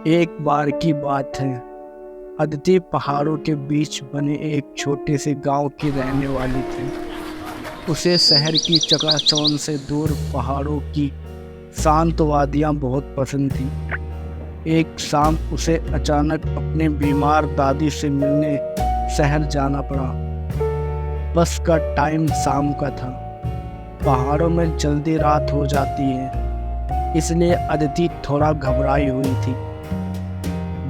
एक बार की बात है, अदिति पहाड़ों के बीच बने एक छोटे से गांव की रहने वाली थी। उसे शहर की चकाचौंध से दूर पहाड़ों की शांत वादियां बहुत पसंद थी। एक शाम उसे अचानक अपने बीमार दादी से मिलने शहर जाना पड़ा। बस का टाइम शाम का था। पहाड़ों में जल्दी रात हो जाती है, इसलिए अदिति थोड़ा घबराई हुई थी।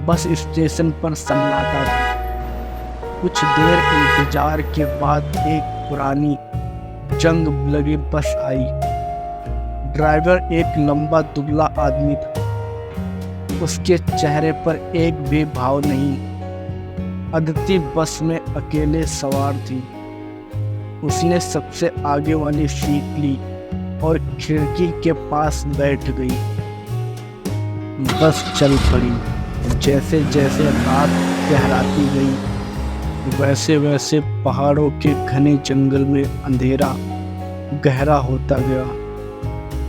बस स्टेशन पर सन्नाटा था। कुछ देर इंतजार के बाद एक पुरानी जंग लगी बस आई। ड्राइवर एक लंबा दुबला आदमी था। उसके चेहरे पर एक भी भाव नहीं। अदिति बस में अकेले सवार थी। उसने सबसे आगे वाली सीट ली और खिड़की के पास बैठ गई। बस चल पड़ी। जैसे जैसे रात गहराती गई, वैसे वैसे पहाड़ों के घने जंगल में अंधेरा गहरा होता गया।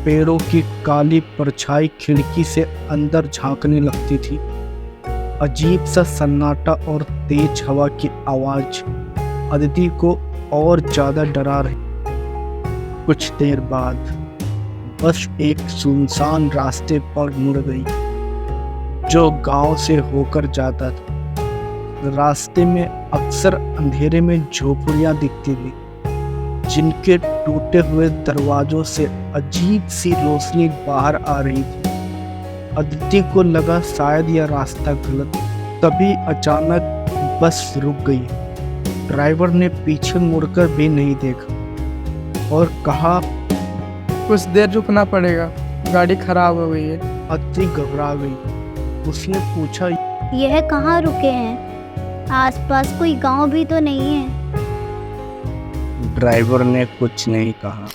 पेड़ों की काली परछाई खिड़की से अंदर झांकने लगती थी। अजीब सा सन्नाटा और तेज हवा की आवाज अदिति को और ज्यादा डरा रही। कुछ देर बाद बस एक सुनसान रास्ते पर मुड़ गई जो गांव से होकर जाता था। रास्ते में अक्सर अंधेरे में झोपड़ियां दिखती थी, जिनके टूटे हुए दरवाजों से अजीब सी रोशनी बाहर आ रही थी। अदिति को लगा शायद यह रास्ता गलत। तभी अचानक बस रुक गई। ड्राइवर ने पीछे मुड़कर भी नहीं देखा और कहा, कुछ देर रुकना पड़ेगा, गाड़ी खराब हो गई है। अदिति घबरा गई। उसने पूछा, यह कहाँ रुके हैं? आसपास कोई गांव भी तो नहीं है। ड्राइवर ने कुछ नहीं कहा।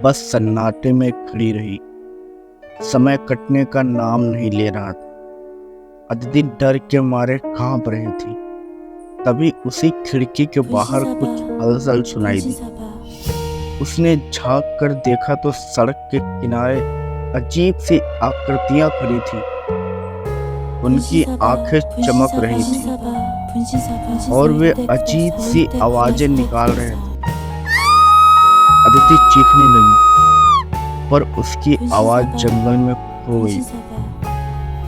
बस सन्नाटे में खड़ी रही। समय कटने का नाम नहीं ले रहा था। अदिति डर के मारे कांप रही थी। तभी उसी खिड़की के बाहर कुछ हलचल सुनाई दी। उसने झांक कर देखा तो सड़क के किनारे अजीब सी आकृतियां खड़ी थी। उनकी आंखें चमक रही थी और वे अजीब सी आवाजें निकाल रहे थे। अदिति चीखने लगी, पर उसकी आवाज जंगल में खो गई।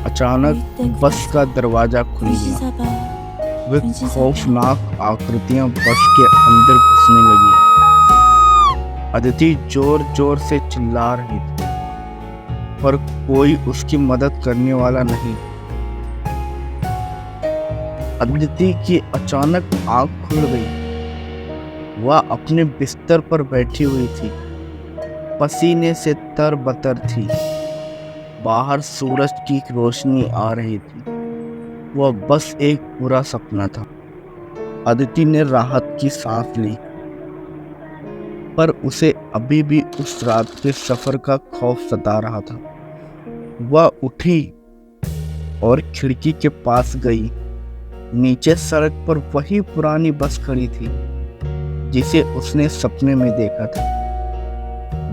अचानक बस का दरवाजा खुल गया। वे खौफनाक आकृतियां बस के अंदर घुसने लगी। अदिति जोर जोर से चिल्ला रही थी, पर कोई उसकी मदद करने वाला नहीं। अदिति की अचानक आंख खुल गई। वह अपने बिस्तर पर बैठी हुई थी, पसीने से तरबतर थी। बाहर सूरज की रोशनी आ रही थी। वह बस एक बुरा सपना था। अदिति ने राहत की सांस ली, पर उसे अभी भी उस रात के सफर का खौफ सता रहा था। वह उठी और खिड़की के पास गई। नीचे सड़क पर वही पुरानी बस खड़ी थी जिसे उसने सपने में देखा था।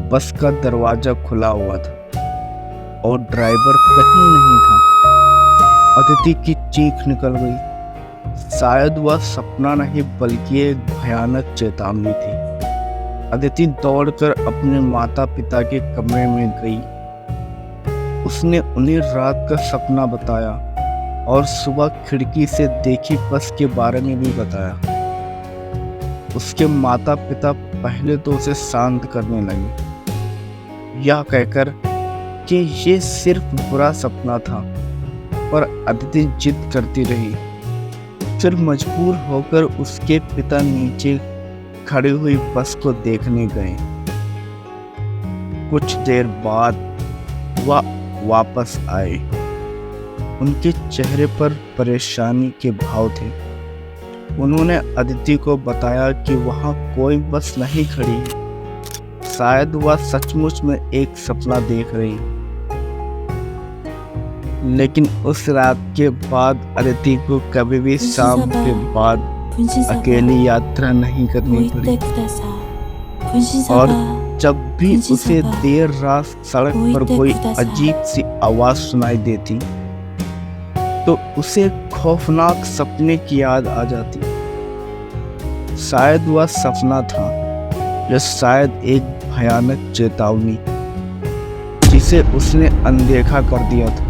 बस का दरवाजा खुला हुआ था और ड्राइवर कहीं नहीं था। अदिति की चीख निकल गई। शायद वह सपना नहीं बल्कि एक भयानक चेतावनी थी। अदिति दौड़कर अपने माता पिता के कमरे में गई। उसने उन्हें रात का सपना बताया और सुबह खिड़की से देखी बस के बारे में भी बताया। उसके माता पिता पहले तो उसे शांत करने लगे, यह कहकर कि ये सिर्फ बुरा सपना था, पर अदिति जिद करती रही। फिर मजबूर होकर उसके पिता नीचे खड़ी हुई बस को देखने गए। कुछ देर बाद वह वापस आए। उनके चेहरे पर परेशानी के भाव थे। उन्होंने अदिति को बताया कि वहां कोई बस नहीं खड़ी है। शायद वह सचमुच में एक सपना देख रही। लेकिन उस रात के बाद अदिति को कभी भी शाम के बाद अकेली यात्रा नहीं करनी पड़ी और जब भी उसे देर रात सड़क पर कोई अजीब सी आवाज सुनाई देती तो उसे खौफनाक सपने की याद आ जाती। शायद वह सपना था या शायद एक भयानक चेतावनी जिसे उसने अनदेखा कर दिया था।